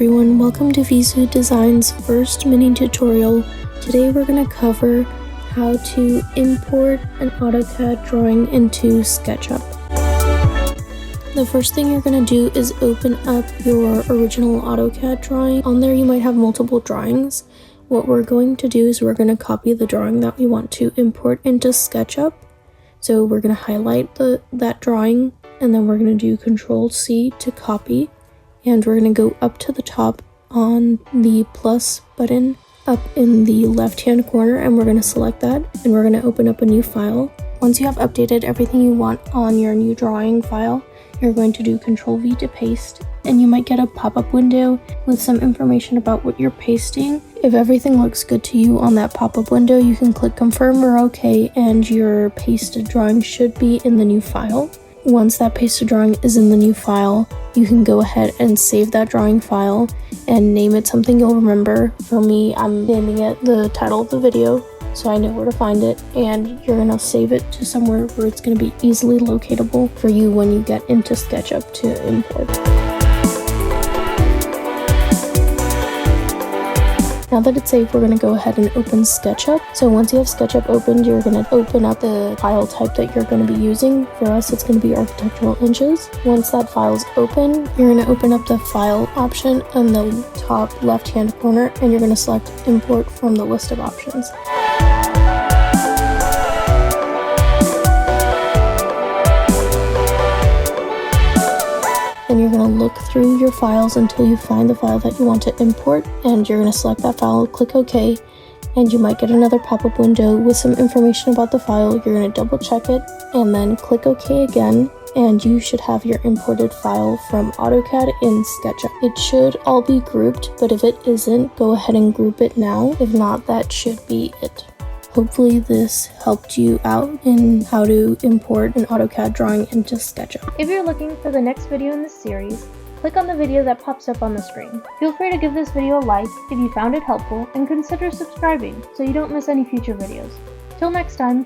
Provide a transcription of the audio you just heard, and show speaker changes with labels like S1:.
S1: everyone, welcome to Visu Design's first mini tutorial. Today we're going to cover how to import an AutoCAD drawing into SketchUp. The first thing you're going to do is open up your original AutoCAD drawing. On there you might have multiple drawings. What we're going to do is we're going to copy the drawing that we want to import into SketchUp. So we're going to highlight that drawing, and then we're going to do Control-C to copy. And we're going to go up to the top on the plus button up in the left hand corner, and we're going to select that, and we're going to open up a new file. Once you have updated everything you want on your new drawing file, you're going to do Control-V to paste, and you might get a pop-up window with some information about what you're pasting. If everything looks good to you on that pop-up window, you can click confirm or OK, and your pasted drawing should be in the new file. Once that pasted drawing is in the new file, you can go ahead and save that drawing file and name it something you'll remember. For me, I'm naming it the title of the video, so I know where to find it, and you're gonna save it to somewhere where it's gonna be easily locatable for you when you get into SketchUp to import. Now that it's saved, we're going to go ahead and open SketchUp. So once you have SketchUp opened, you're going to open up the file type that you're going to be using. For us, it's going to be architectural inches. Once that file is open, you're going to open up the file option in the top left-hand corner, and you're going to select import from the list of options. Then you're going to look through your files until you find the file that you want to import, and you're going to select that file, click OK, and you might get another pop-up window with some information about the file. You're going to double check it and then click OK again, and you should have your imported file from AutoCAD in SketchUp. It should all be grouped, but if it isn't, go ahead and group it now. If not, that should be it. Hopefully this helped you out in how to import an AutoCAD drawing into SketchUp.
S2: If you're looking for the next video in this series, click on the video that pops up on the screen. Feel free to give this video a like if you found it helpful, and consider subscribing so you don't miss any future videos. Till next time!